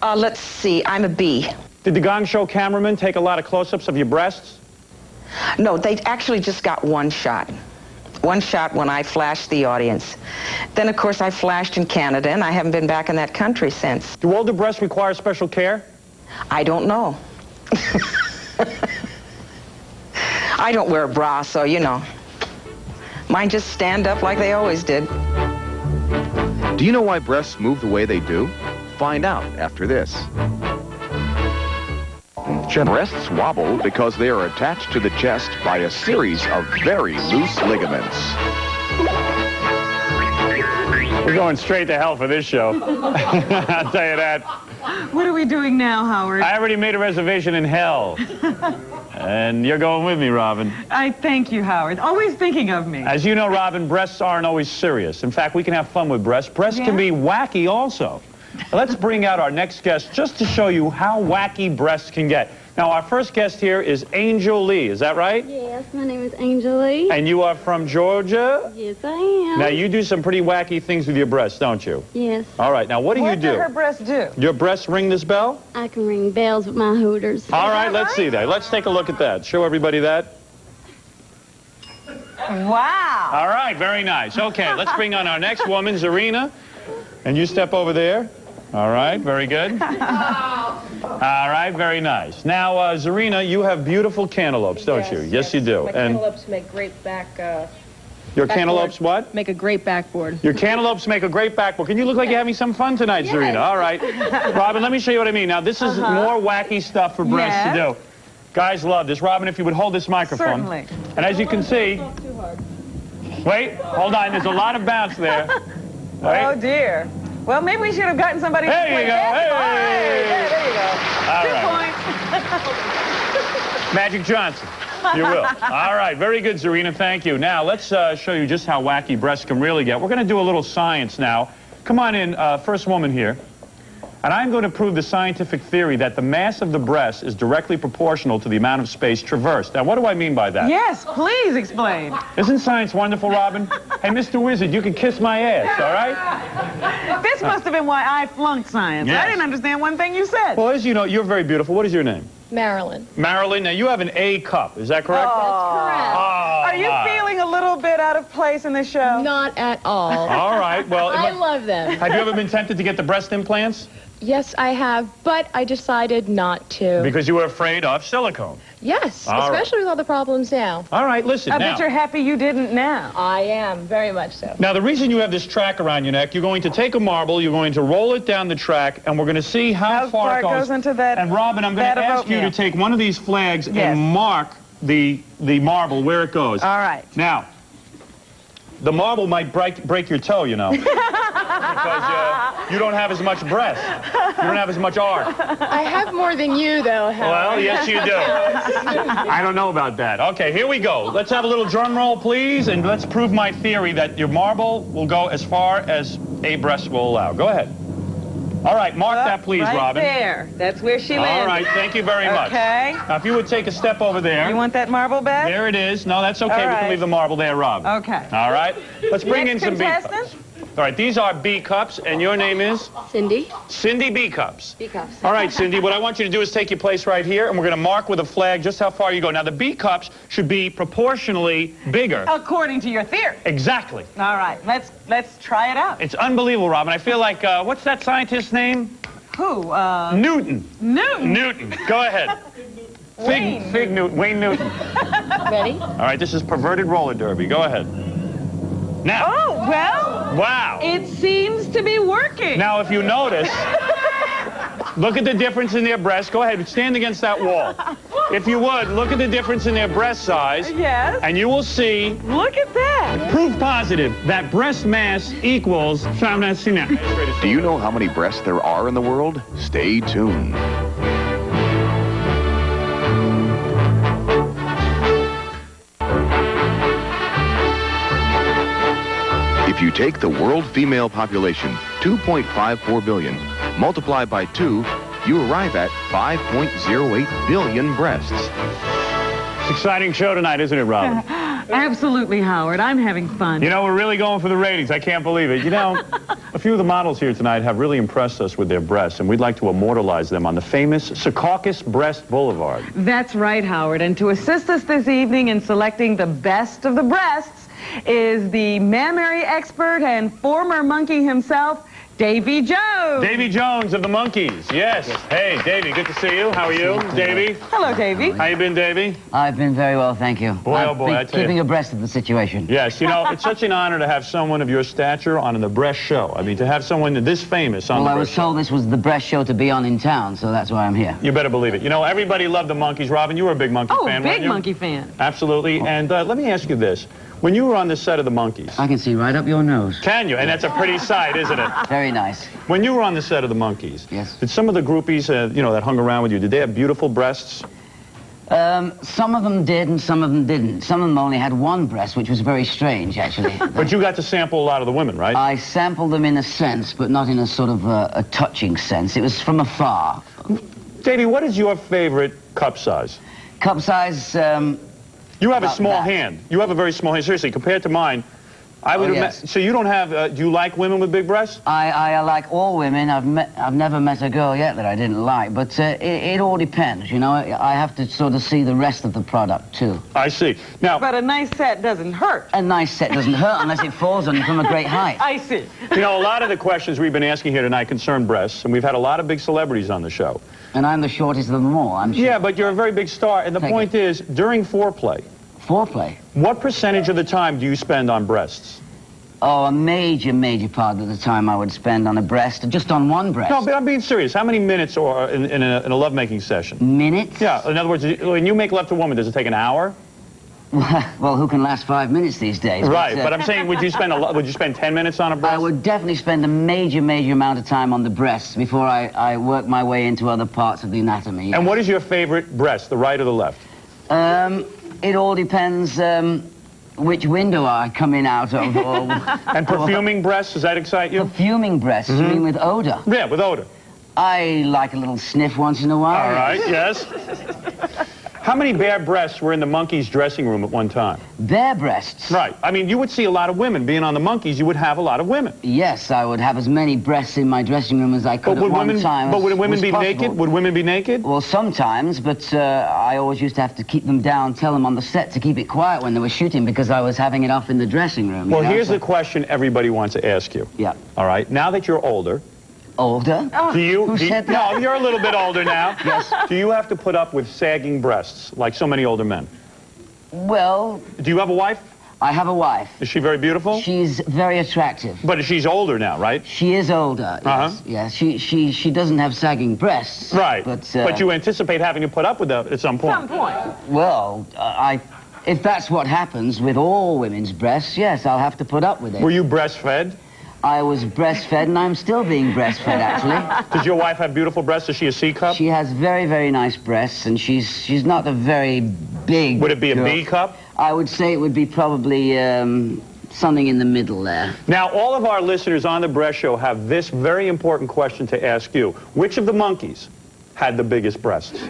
Speaker 16: Let's see, I'm a B.
Speaker 3: Did the Gong Show cameraman take a lot of close-ups of your breasts?
Speaker 16: No, they actually just got one shot. One shot when I flashed the audience. Then, of course, I flashed in Canada, and I haven't been back in that country since.
Speaker 3: Do older breasts require special care?
Speaker 16: I don't know. I don't wear a bra, so you know. Mine just stand up like they always did.
Speaker 5: Do you know why breasts move the way they do? Find out after this. Breasts wobble because they are attached to the chest by a series of very loose ligaments.
Speaker 3: We're going straight to hell for this show. I'll tell you that.
Speaker 4: What are we doing now, Howard?
Speaker 3: I already made a reservation in hell. And you're going with me, Robin.
Speaker 4: I thank you, Howard. Always thinking of me.
Speaker 3: As you know, Robin, breasts aren't always serious. In fact, we can have fun with breasts. Breasts can be wacky also. Let's bring out our next guest just to show you how wacky breasts can get. Now, our first guest here is Angel Lee. Is that right?
Speaker 17: Yes, my name is Angel Lee.
Speaker 3: And you are from Georgia?
Speaker 17: Yes, I am.
Speaker 3: Now, you do some pretty wacky things with your breasts, don't you?
Speaker 17: Yes.
Speaker 3: All right. Now, what do you do?
Speaker 4: What do her breasts do?
Speaker 3: Your breasts ring this bell?
Speaker 17: I can ring bells with my hooters.
Speaker 3: All right, let's see that. Let's take a look at that. Show everybody that.
Speaker 4: Wow.
Speaker 3: All right, very nice. Okay, let's bring on our next woman, Zarina. And you step over there. All right, very good. All right, very nice. Now, Zarina, you have beautiful cantaloupes, don't you? Yes, you do.
Speaker 9: My cantaloupes make great
Speaker 3: your cantaloupes what?
Speaker 9: Make a great backboard.
Speaker 3: Your cantaloupes make a great backboard. Can you look like you're having some fun tonight,
Speaker 9: Yes.
Speaker 3: Zarina? All right. Robin, let me show you what I mean. Now, this is more wacky stuff for breasts to do. Guys love this. Robin, if you would hold this microphone.
Speaker 4: Certainly.
Speaker 3: And as you can see... Wait, hold on. There's a lot of bounce there. Wait.
Speaker 4: Oh, dear. Well, maybe we should have gotten somebody
Speaker 3: There
Speaker 4: to play
Speaker 3: you go.
Speaker 4: basketball.
Speaker 3: Hey.
Speaker 4: Hey, there you go.
Speaker 3: All
Speaker 4: 2 points.
Speaker 3: Magic Johnson. You will. All right. Very good, Zarina. Thank you. Now, let's show you just how wacky breasts can really get. We're going to do a little science now. Come on in, first woman here. And I'm going to prove the scientific theory that the mass of the breast is directly proportional to the amount of space traversed. Now, what do I mean by that?
Speaker 4: Yes, please explain.
Speaker 3: Isn't science wonderful, Robin? Hey, Mr. Wizard, you can kiss my ass, all right?
Speaker 4: This must have been why I flunked science.
Speaker 3: Yes.
Speaker 4: I didn't understand one thing you said.
Speaker 3: Well, as you know, you're very beautiful. What is your name?
Speaker 9: Marilyn.
Speaker 3: Marilyn. Now, you have an A cup. Is that correct?
Speaker 4: Are you feeling a little bit out of place in this show?
Speaker 9: Not at all.
Speaker 3: All right. Well,
Speaker 9: I love them.
Speaker 3: Have you ever been tempted to get the breast implants?
Speaker 9: Yes, I have, but I decided not to.
Speaker 3: Because you were afraid of silicone.
Speaker 9: Yes,
Speaker 3: All
Speaker 9: especially with all the problems now.
Speaker 3: All right, listen,
Speaker 4: I
Speaker 3: now.
Speaker 4: bet you're happy you didn't now.
Speaker 9: I am, very much so.
Speaker 3: Now, the reason you have this track around your neck, you're going to take a marble, you're going to roll it down the track, and we're going to see how far it goes
Speaker 4: into that.
Speaker 3: And Robin, I'm going to ask you to take one of these flags and mark the marble where it goes.
Speaker 4: All right.
Speaker 3: Now, the marble might break your toe, you know. Because you don't have as much breast. You don't have as much arc.
Speaker 9: I have more than you, though, Howard.
Speaker 3: Well, yes, you do. I don't know about that. Okay, here we go. Let's have a little drum roll, please, and let's prove my theory that your marble will go as far as a breast will allow. Go ahead. All right, mark that, please,
Speaker 4: right
Speaker 3: Robin.
Speaker 4: There. That's where she landed.
Speaker 3: All right, thank you very much.
Speaker 4: Okay.
Speaker 3: Now, if you would take a step over there.
Speaker 4: You want that marble back?
Speaker 3: There it is. No, that's okay.
Speaker 4: All
Speaker 3: We
Speaker 4: right.
Speaker 3: can leave the marble there, Rob.
Speaker 4: Okay.
Speaker 3: All right. Let's bring
Speaker 4: Next
Speaker 3: in some B
Speaker 4: contestant?
Speaker 3: cups. All right, these are B cups, and your name is?
Speaker 17: Cindy.
Speaker 3: Cindy B cups.
Speaker 17: B cups.
Speaker 3: All right, Cindy, what I want you to do is take your place right here, and we're going to mark with a flag just how far you go. Now, the B cups should be proportionally bigger.
Speaker 4: According to your theory.
Speaker 3: Exactly.
Speaker 4: All right, let's try it out.
Speaker 3: It's unbelievable, Robin. I feel like, what's that scientist's name?
Speaker 4: Who?
Speaker 3: Newton.
Speaker 4: Newton.
Speaker 3: Newton. Go ahead. Wayne Newton. Wayne Newton.
Speaker 9: Ready?
Speaker 3: All right, this is perverted roller derby. Go ahead. Now.
Speaker 4: Oh, well.
Speaker 3: Wow.
Speaker 4: It seems to be working.
Speaker 3: Now, if you notice, look at the difference in their breasts. Go ahead, stand against that wall. If you would, look at the difference in their breast size.
Speaker 4: Yes.
Speaker 3: And you will see.
Speaker 4: Look at that.
Speaker 3: Proof positive that breast mass equals.
Speaker 5: Do you know how many breasts there are in the world? Stay tuned. If you take the world female population, 2.54 billion, multiply by 2, you arrive at 5.08 billion breasts.
Speaker 3: It's an exciting show tonight, isn't it, Robin?
Speaker 4: Absolutely, Howard. I'm having fun.
Speaker 3: You know, we're really going for the ratings. I can't believe it. You know, a few of the models here tonight have really impressed us with their breasts, and we'd like to immortalize them on the famous Secaucus Breast Boulevard.
Speaker 4: That's right, Howard. And to assist us this evening in selecting the best of the breasts is the mammary expert and former monkey himself, Davy Jones.
Speaker 3: Davy Jones of the Monkees. Yes. Hey, Davy, good to see you. How are you, Davy?
Speaker 4: Hello, Davy.
Speaker 3: How you been, Davy?
Speaker 18: I've been very well, thank you.
Speaker 3: Boy, oh boy, I
Speaker 18: I've
Speaker 3: tell
Speaker 18: been keeping
Speaker 3: you.
Speaker 18: abreast of the situation.
Speaker 3: Yes, you know, it's such an honor to have someone of your stature on the Breast Show. I mean, to have someone this famous on
Speaker 18: Well,
Speaker 3: the
Speaker 18: I
Speaker 3: Breast
Speaker 18: was told this was the Breast show to be on in town, so that's why I'm here.
Speaker 3: You better believe it. You know, everybody loved the Monkees. Robin, you were a big Monkee fan, weren't
Speaker 4: big
Speaker 3: you?
Speaker 4: Monkee fan.
Speaker 3: Absolutely. And let me ask you this. When you were on the set of the Monkees...
Speaker 18: I can see right up your nose.
Speaker 3: Can you? And that's a pretty sight, isn't it?
Speaker 18: Very nice.
Speaker 3: When you were on the set of the Monkees...
Speaker 18: Yes.
Speaker 3: Did some of the groupies, you know, that hung around with you, did they have beautiful breasts?
Speaker 18: Some of them did and some of them didn't. Some of them only had one breast, which was very strange, actually.
Speaker 3: But you got to sample a lot of the women, right?
Speaker 18: I sampled them in a sense, but not in a sort of a touching sense. It was from afar.
Speaker 3: Davey, what is your favorite cup size?
Speaker 18: Cup size,
Speaker 3: You have a small hand. You have a very small hand. Seriously, compared to mine, I would
Speaker 18: yes.
Speaker 3: So you don't have, do you like women with big breasts?
Speaker 18: I like all women. I've never met a girl yet that I didn't like, but it all depends, you know. I have to sort of see the rest of the product, too.
Speaker 3: I see. Now...
Speaker 4: But a nice set doesn't hurt.
Speaker 18: A nice set doesn't hurt unless it falls on you from a great height.
Speaker 4: I see.
Speaker 3: You know, a lot of the questions we've been asking here tonight concern breasts, and we've had a lot of big celebrities on the show.
Speaker 18: And I'm the shortest of them all, I'm sure.
Speaker 3: Yeah, but you're a very big star, and the point is, during foreplay...
Speaker 18: Foreplay?
Speaker 3: What percentage of the time do you spend on breasts?
Speaker 18: Oh, a major, major part of the time I would spend on a breast, just on one breast.
Speaker 3: No, but I'm being serious. How many minutes or in a lovemaking session?
Speaker 18: Minutes?
Speaker 3: Yeah, in other words, when you make love to a woman, does it take an hour?
Speaker 18: Well, who can last 5 minutes these days?
Speaker 3: Right, but I'm saying, would you spend 10 minutes on a breast?
Speaker 18: I would definitely spend a major, major amount of time on the breasts before I work my way into other parts of the anatomy.
Speaker 3: And what is your favorite breast, the right or the left?
Speaker 18: It all depends which window I come in out of.
Speaker 3: And perfuming breasts, does that excite you?
Speaker 18: Perfuming breasts, you mean with odor?
Speaker 3: Yeah, with odor.
Speaker 18: I like a little sniff once in a while.
Speaker 3: All right, yes. How many bare breasts were in the Monkees' dressing room at one time?
Speaker 18: Bare breasts?
Speaker 3: Right. I mean, you would see a lot of women. Being on the Monkees, you would have a lot of women.
Speaker 18: Yes, I would have as many breasts in my dressing room as I could at one time.
Speaker 3: But would women be naked? Would women be naked?
Speaker 18: Well, sometimes, but I always used to have to keep them down, tell them on the set to keep it quiet when they were shooting because I was having it off in the dressing room.
Speaker 3: Well, here's the question everybody wants to ask you.
Speaker 18: Yeah.
Speaker 3: All right. Now that you're older...
Speaker 18: Older?
Speaker 3: Do you...
Speaker 18: Who said that?
Speaker 3: No, you're a little bit older now.
Speaker 18: Yes.
Speaker 3: Do you have to put up with sagging breasts like so many older men?
Speaker 18: Well...
Speaker 3: Do you have a wife?
Speaker 18: I have a wife.
Speaker 3: Is she very beautiful?
Speaker 18: She's very attractive.
Speaker 3: But she's older now, right?
Speaker 18: She is older, yes. Yes, she doesn't have sagging breasts.
Speaker 3: Right.
Speaker 18: But
Speaker 3: you anticipate having to put up with that at some point.
Speaker 18: Well, if that's what happens with all women's breasts, yes, I'll have to put up with it.
Speaker 3: Were you breastfed?
Speaker 18: I was breastfed, and I'm still being breastfed, actually.
Speaker 3: Does your wife have beautiful breasts? Is she a C cup?
Speaker 18: She has very, very nice breasts, and she's not a very big
Speaker 3: Would it be a
Speaker 18: girl.
Speaker 3: B cup?
Speaker 18: I would say it would be probably something in the middle there.
Speaker 3: Now, all of our listeners on the Breast Show have this very important question to ask you. Which of the Monkees had the biggest breasts?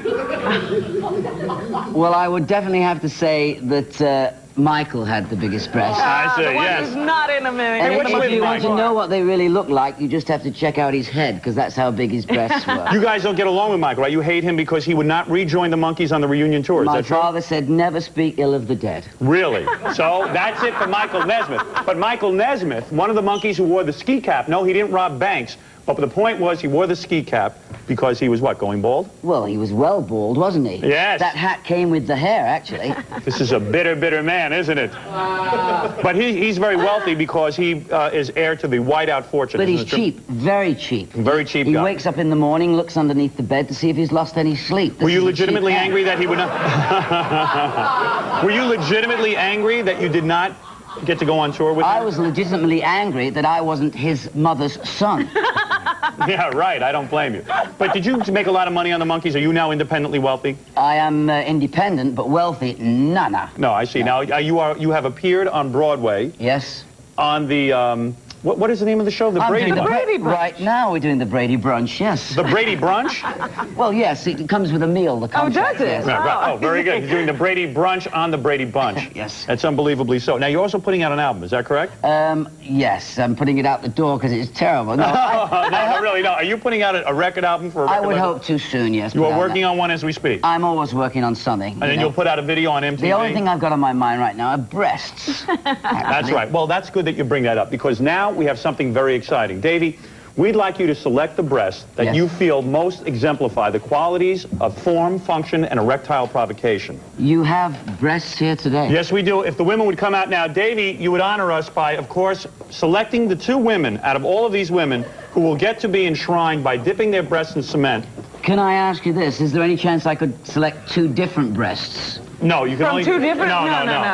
Speaker 18: Well, I would definitely have to say that Michael had the biggest breasts.
Speaker 3: I see, yes.
Speaker 4: He's not in a minute.
Speaker 18: And if you want to know what they really look like, you just have to check out his head, because that's how big his breasts were.
Speaker 3: You guys don't get along with Michael, right? You hate him because he would not rejoin the Monkees on the reunion tour. Is
Speaker 18: My
Speaker 3: that true?
Speaker 18: father said never speak ill of the dead.
Speaker 3: Really? So that's it for Michael Nesmith. But Michael Nesmith, one of the Monkees who wore the ski cap, no, he didn't rob banks. But the point was he wore the ski cap because he was what, going bald?
Speaker 18: Well, he was well bald, wasn't he?
Speaker 3: Yes.
Speaker 18: That hat came with the hair, actually.
Speaker 3: This is a bitter, bitter man, isn't it? But he's very wealthy because he is heir to the whiteout fortune.
Speaker 18: But
Speaker 3: isn't
Speaker 18: he's
Speaker 3: it true?
Speaker 18: cheap, very cheap.
Speaker 3: Very cheap
Speaker 18: He
Speaker 3: guy.
Speaker 18: wakes up in the morning, looks underneath the bed to see if he's lost any sleep.
Speaker 3: Were you legitimately angry that he would not... Were you legitimately angry that you did not get to go on tour with him?
Speaker 18: I was legitimately angry that I wasn't his mother's son.
Speaker 3: Yeah, right. I don't blame you. But did you make a lot of money on the Monkees? Are you now independently wealthy?
Speaker 18: I am independent, but wealthy, nana.
Speaker 3: No, I see.
Speaker 18: No.
Speaker 3: Now, you have appeared on Broadway.
Speaker 18: Yes.
Speaker 3: On the, what is the name of the show? The Brady Bunch.
Speaker 18: Brady Brunch. Right now we're doing the Brady Brunch, yes.
Speaker 3: The Brady Brunch?
Speaker 18: Well, yes, it comes with a meal. The contract,
Speaker 4: does it?
Speaker 18: yes.
Speaker 3: Yeah, right. Oh, very good. You're doing the Brady Brunch on the Brady Bunch.
Speaker 18: Yes.
Speaker 3: That's unbelievably so. Now, you're also putting out an album, is that correct?
Speaker 18: Yes, I'm putting it out the door because it's terrible. No,
Speaker 3: no, really, no. Are you putting out a record album for a record
Speaker 18: I would
Speaker 3: label?
Speaker 18: hope to soon, yes.
Speaker 3: You are working on one as we speak?
Speaker 18: I'm always working on something.
Speaker 3: And then you'll put out a video on MTV?
Speaker 18: The only thing I've got on my mind right now are breasts.
Speaker 3: That's right. Well, that's good that you bring that up because now we have something very exciting. Davey, we'd like you to select the breasts that you feel most exemplify the qualities of form, function, and erectile provocation.
Speaker 18: You have breasts here today?
Speaker 3: Yes, we do. If the women would come out now, Davey, you would honor us by, of course, selecting the 2 women out of all of these women who will get to be enshrined by dipping their breasts in cement.
Speaker 18: Can I ask you this? Is there any chance I could select 2 different breasts?
Speaker 3: No, you can
Speaker 4: From
Speaker 3: only...
Speaker 4: 2 different? No.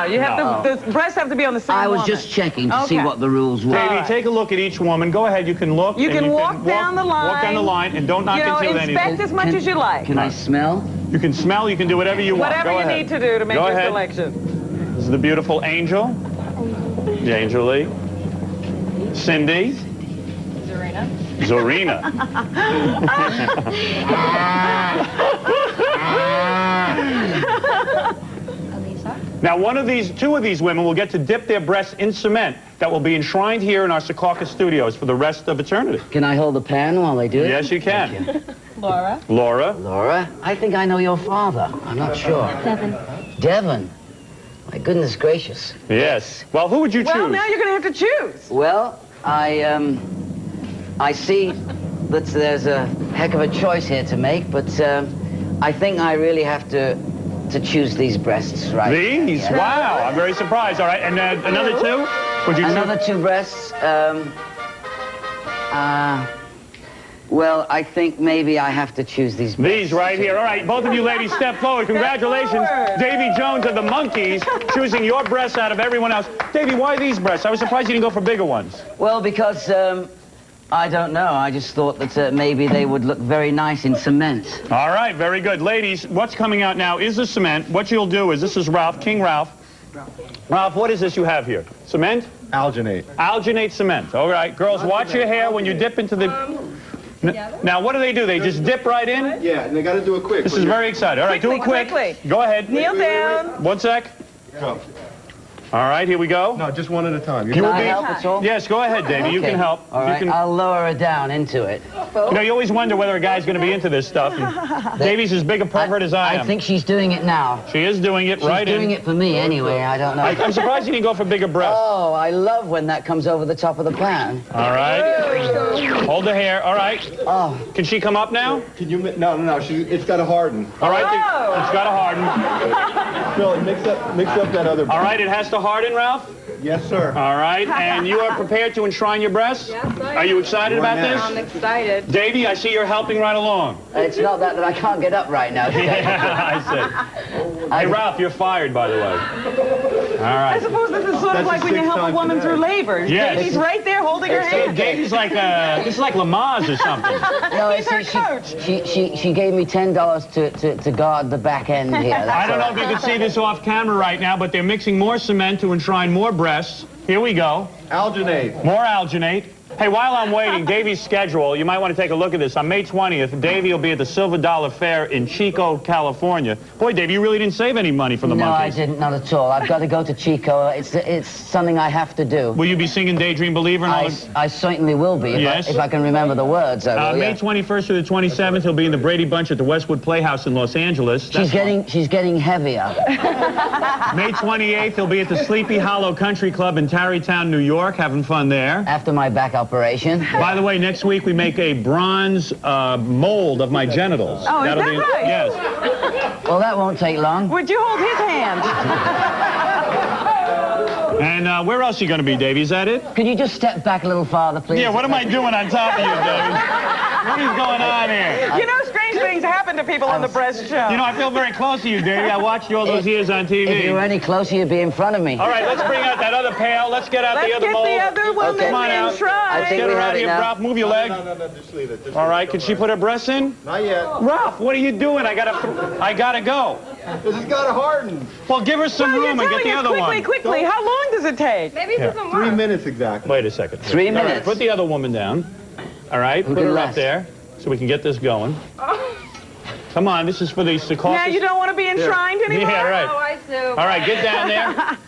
Speaker 4: You have
Speaker 3: No.
Speaker 4: the breasts have to be on the same
Speaker 18: I was
Speaker 4: woman.
Speaker 18: just checking to see what the rules were.
Speaker 3: Davey, take a look at each woman. Go ahead, you can look.
Speaker 4: You
Speaker 3: and
Speaker 4: can walk down the line.
Speaker 3: Walk down the line and don't knock into anything.
Speaker 4: Inspect as much as you like.
Speaker 18: Can I smell?
Speaker 3: You can smell, you can do whatever you want.
Speaker 4: Whatever
Speaker 3: Go
Speaker 4: you
Speaker 3: ahead.
Speaker 4: need to do to make
Speaker 3: Go
Speaker 4: your
Speaker 3: ahead.
Speaker 4: selection.
Speaker 3: This is the beautiful Angel. The Angel Lee. Cindy. Zorina. Now, 2 of these women will get to dip their breasts in cement that will be enshrined here in our Secaucus studios for the rest of eternity.
Speaker 18: Can I hold the pan while they do it?
Speaker 3: Yes, you can.
Speaker 4: Laura.
Speaker 3: Laura.
Speaker 18: Laura, I think I know your father. I'm not sure.
Speaker 17: Devin.
Speaker 18: Devin. My goodness gracious.
Speaker 3: Yes. Well, who would you choose?
Speaker 4: Well, now you're going to have to choose.
Speaker 18: Well, I see that there's a heck of a choice here to make, but I think I really have to choose these breasts, right?
Speaker 3: These?
Speaker 18: Yeah.
Speaker 3: Wow, I'm very surprised. All right, and another 2? Would you
Speaker 18: Another
Speaker 3: choose?
Speaker 18: 2 breasts. Well, I think maybe I have to choose these breasts.
Speaker 3: These right here. All right, both of you ladies step forward. Congratulations. Davy Jones of the Monkees choosing your breasts out of everyone else. Davy, why these breasts? I was surprised you didn't go for bigger ones.
Speaker 18: Well, because I don't know. I just thought that maybe they would look very nice in cement.
Speaker 3: All right, very good. Ladies, what's coming out now is the cement. What you'll do is, this is Ralph, King Ralph. Ralph, what is this you have here? Cement?
Speaker 7: Alginate.
Speaker 3: Alginate cement. All right, girls, watch your hair when you dip into the... Now, what do? They just dip right in?
Speaker 7: Yeah, and they got to do it quick.
Speaker 3: This is very exciting. All right, do it quick.
Speaker 4: Quickly.
Speaker 3: Go ahead.
Speaker 4: Kneel down.
Speaker 3: 1 sec.
Speaker 7: Go.
Speaker 3: All right, here we go.
Speaker 7: No, just one at a time.
Speaker 18: Can I help at all?
Speaker 3: Yes, go ahead, Davey. You can help.
Speaker 18: All right, I'll lower her down into it.
Speaker 3: You know, you always wonder whether a guy's going to be into this stuff. Davey's as big a pervert as I am.
Speaker 18: I think she's doing it now.
Speaker 3: She is doing it right in.
Speaker 18: She's doing it for me anyway, I don't know.
Speaker 3: I'm surprised you didn't go for bigger breasts.
Speaker 18: Oh, I love when that comes over the top of the pan.
Speaker 3: All right. Hold the hair. All right.
Speaker 18: Oh.
Speaker 3: Can she come up now?
Speaker 7: Can you? No. It's got to harden.
Speaker 3: All right. It's got to harden.
Speaker 7: Phil, mix up that other.
Speaker 3: All right. It has to harden, Ralph?
Speaker 7: Yes, sir.
Speaker 3: All right. And you are prepared to enshrine your breasts?
Speaker 4: Yes, I am.
Speaker 3: Are you excited about this?
Speaker 4: I'm excited.
Speaker 3: Davey, I see you're helping right along.
Speaker 18: It's not that I can't get up right now.
Speaker 3: I see. Hey, Ralph, you're fired, by the way. All
Speaker 4: I
Speaker 3: right.
Speaker 4: suppose this is sort of like when you help a woman through labor.
Speaker 3: Yes.
Speaker 4: Davey's right there holding her hand.
Speaker 3: Davey's like this is like Lamaze or something.
Speaker 18: No,
Speaker 4: He's her coach.
Speaker 18: She gave me $10 to guard the back end here.
Speaker 3: I don't know if you can see this off camera right now, but they're mixing more cement to enshrine more breasts. Here we go.
Speaker 7: Alginate.
Speaker 3: More alginate. Hey, while I'm waiting, Davey's schedule, you might want to take a look at this. On May 20th, Davey will be at the Silver Dollar Fair in Chico, California. Boy, Davey, you really didn't save any money from the
Speaker 18: No, I
Speaker 3: Monkees.
Speaker 18: didn't, not at all. I've got to go to Chico. It's something I have to do.
Speaker 3: Will you be singing Daydream Believer? And all
Speaker 18: I certainly will be,
Speaker 3: Yes.
Speaker 18: if I can remember the words. I will,
Speaker 3: May
Speaker 18: yeah.
Speaker 3: 21st through the 27th, he'll be in the Brady Bunch at the Westwood Playhouse in Los Angeles.
Speaker 18: She's getting heavier.
Speaker 3: May 28th, he'll be at the Sleepy Hollow Country Club in Tarrytown, New York, having fun there.
Speaker 18: After my back operation.
Speaker 3: By the way, next week we make a bronze mold of my genitals.
Speaker 4: Oh, is that right?
Speaker 3: Yes.
Speaker 18: Well, that won't take long.
Speaker 4: Would you hold his hand?
Speaker 3: And where else are you going to be, Davey? Is that it?
Speaker 18: Could you just step back a little farther, please?
Speaker 3: Yeah, what am I doing on top of you, Davey? What is going on here?
Speaker 4: You know, strange things happen to people on the breast show.
Speaker 3: You know, I feel very close to you, Davey. I watched you all those years on TV.
Speaker 18: If you were any closer, you'd be in front of me.
Speaker 3: All right, let's bring out that other pail. Let's get out the other mold.
Speaker 4: Let's get the other woman
Speaker 3: Come on out.
Speaker 4: enshrined.
Speaker 3: Get her out of here, Ralph. Move your leg.
Speaker 7: No, just leave it.
Speaker 3: All right, can she put her breasts in?
Speaker 7: Not yet.
Speaker 3: Ralph, what are you doing? I gotta go.
Speaker 7: This has got to harden.
Speaker 3: Well, give her some room and get the other one.
Speaker 4: Quickly. How long does it take? Maybe it doesn't work.
Speaker 7: 3 minutes exactly.
Speaker 3: Wait a second.
Speaker 18: 3
Speaker 3: All right,
Speaker 18: minutes.
Speaker 3: put the other woman down. All right, put
Speaker 18: can
Speaker 3: her up
Speaker 18: last?
Speaker 3: there so we can get this going. Come on, this is for the Secaucus.
Speaker 4: Now you don't want to be enshrined anymore?
Speaker 3: Yeah, right.
Speaker 4: Oh, I do.
Speaker 3: All right, get down there.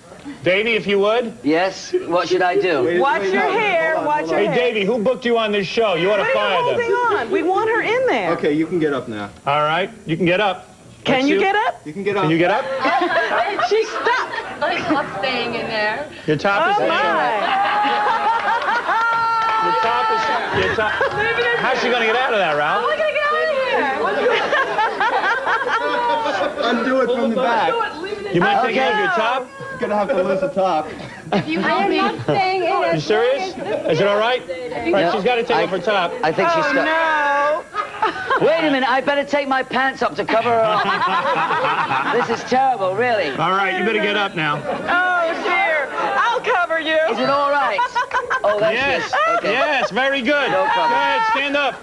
Speaker 3: Davey, if you would.
Speaker 18: Yes? What should I do?
Speaker 4: Watch your hair. Watch your
Speaker 3: Hey,
Speaker 4: hair.
Speaker 3: Davey, who booked you on this show? You ought to
Speaker 4: What are
Speaker 3: fire
Speaker 4: you holding
Speaker 3: them.
Speaker 4: on? We want her in there.
Speaker 7: Okay, you can get up now.
Speaker 3: All right, you can get up.
Speaker 4: Can you get up?
Speaker 7: You can get up.
Speaker 3: Can you get up?
Speaker 4: She's stuck.
Speaker 8: I'm staying in there.
Speaker 3: Your top is
Speaker 4: Oh,
Speaker 3: hanging.
Speaker 4: my.
Speaker 3: Your top is... Your top. How's she going to get out of that, Ralph?
Speaker 8: How am I going to get out of here?
Speaker 15: Undo it from the back.
Speaker 3: You mind taking off your top?
Speaker 15: Gonna have to lose the top.
Speaker 8: If you help me. I'm not staying in it.
Speaker 3: You serious? Is it all right? Right, she's got to take off her top.
Speaker 18: I think she's stuck.
Speaker 4: No.
Speaker 18: Wait a minute, I better take my pants up to cover her up. This is terrible, really.
Speaker 3: All right, you better get up now.
Speaker 4: Oh, dear. I'll cover you.
Speaker 18: Is it all right? Oh, that's
Speaker 3: Yes,
Speaker 18: good. Okay.
Speaker 3: yes, very good.
Speaker 18: No
Speaker 3: Go
Speaker 18: problem.
Speaker 3: ahead, stand up.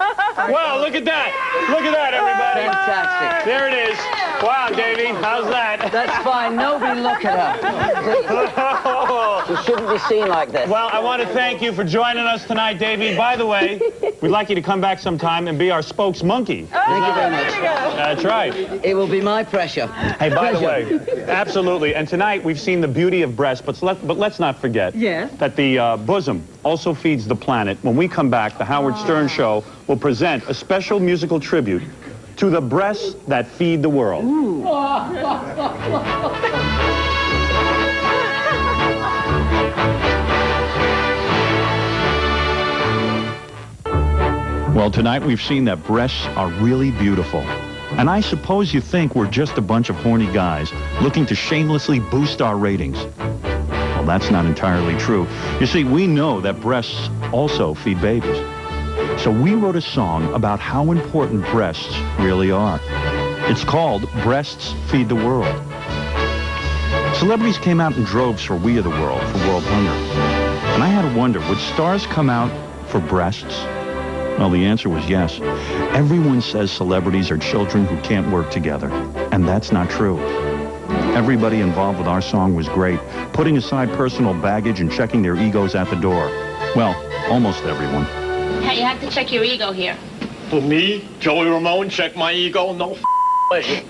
Speaker 3: Wow, look at that. Look at that, everybody.
Speaker 18: Fantastic.
Speaker 3: There it is. Wow, Davey, how's that?
Speaker 18: That's fine. Nobody look at her. She shouldn't be seen like this.
Speaker 3: Well, I want to thank you for joining us tonight, Davey. By the way, we'd like you to come back sometime and be our spokesmonkey.
Speaker 18: Thank you very much.
Speaker 3: That's right.
Speaker 18: It will be my pressure.
Speaker 3: Hey, by the way, absolutely. And tonight we've seen the beauty of breasts, but let's not forget that the bosom also feeds the planet. When we come back, the Howard Stern Show will present a special musical tribute to the breasts that feed the world.
Speaker 19: Well, tonight we've seen that breasts are really beautiful. And I suppose you think we're just a bunch of horny guys looking to shamelessly boost our ratings. Well, that's not entirely true. You see, we know that breasts also feed babies. So we wrote a song about how important breasts really are. It's called Breasts Feed the World. Celebrities came out in droves for We Are the World, for World Hunger. And I had to wonder, would stars come out for breasts? Well, the answer was yes. Everyone says celebrities are children who can't work together. And that's not true. Everybody involved with our song was great, putting aside personal baggage and checking their egos at the door. Well, almost everyone.
Speaker 8: Hey, you have to check your ego here.
Speaker 10: For me, Joey Ramone, check my ego, no way.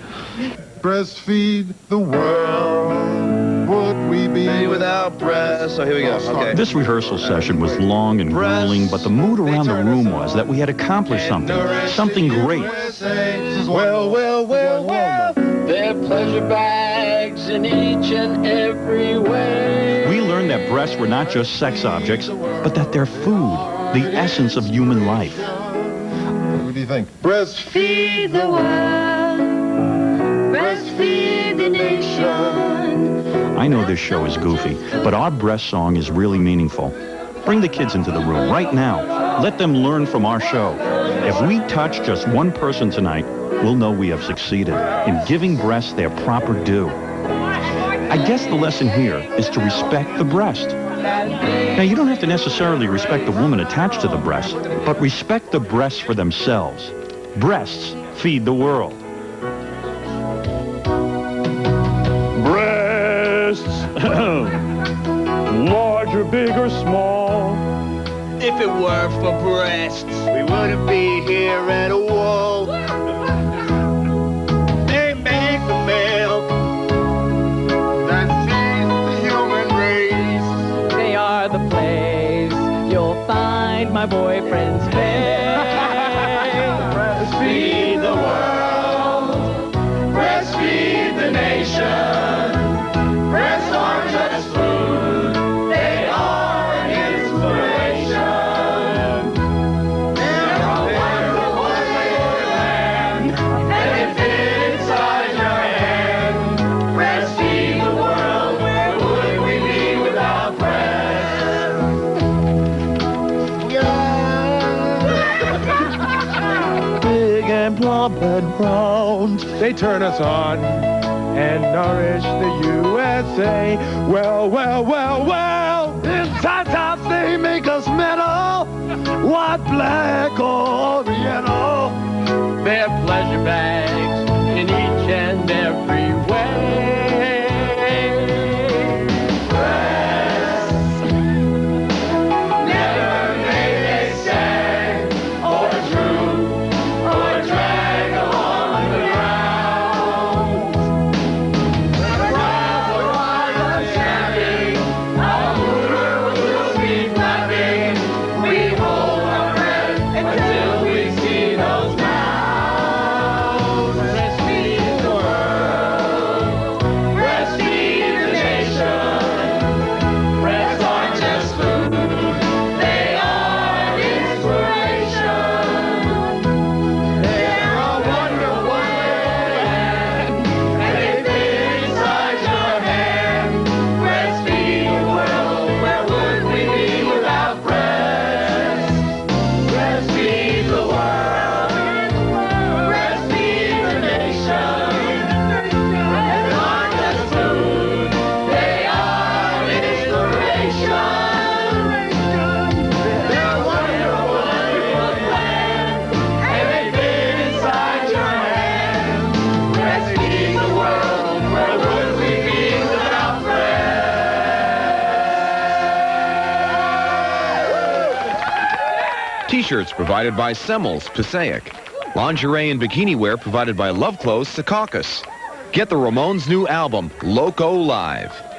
Speaker 7: Breastfeed the world. Would we be
Speaker 2: without breasts? So here we go. Okay.
Speaker 19: This rehearsal session was long and grueling, but the mood around the room was that we had accomplished something great.
Speaker 7: Well, well, well, well.
Speaker 14: They're pleasure bags in each and every way.
Speaker 19: We learned that breasts were not just sex objects, but that they're food, the essence of human life.
Speaker 7: What do you think?
Speaker 17: Breastfeed the world. Breastfeed the nation.
Speaker 19: I know this show is goofy, but our breast song is really meaningful. Bring the kids into the room right now. Let them learn from our show. If we touch just one person tonight, we'll know we have succeeded in giving breasts their proper due. I guess the lesson here is to respect the breast. Now, you don't have to necessarily respect the woman attached to the breast, but respect the breasts for themselves. Breasts feed the world.
Speaker 3: Breasts, large or big or small.
Speaker 14: If it were for breasts, we wouldn't be here at all. They make the milk that feeds the human race.
Speaker 4: They are the place you'll find my boyfriend's face.
Speaker 14: Breastfeed the world, breastfeed the nation. Breasts aren't just food, they are an inspiration. They're a wonderful land, and they fit inside your hand. Breastfeed the world, where would we be without breasts?
Speaker 10: Big and plump and round, they turn us on and nourish the USA. Well, well, well, well, in sometimes they make us metal, white, black, or oriental.
Speaker 14: They're pleasure bags in each and every way. Breasts never made a sag or droop or drag along the ground. Around the wire snapping, our motor will be flapping. We hold our breath until we see those mouths. Breastfeed the world.
Speaker 20: T-shirts provided by Semmels, Passaic. Lingerie and bikini wear provided by Love Clothes, Secaucus. Get the Ramones' new album, Loco Live.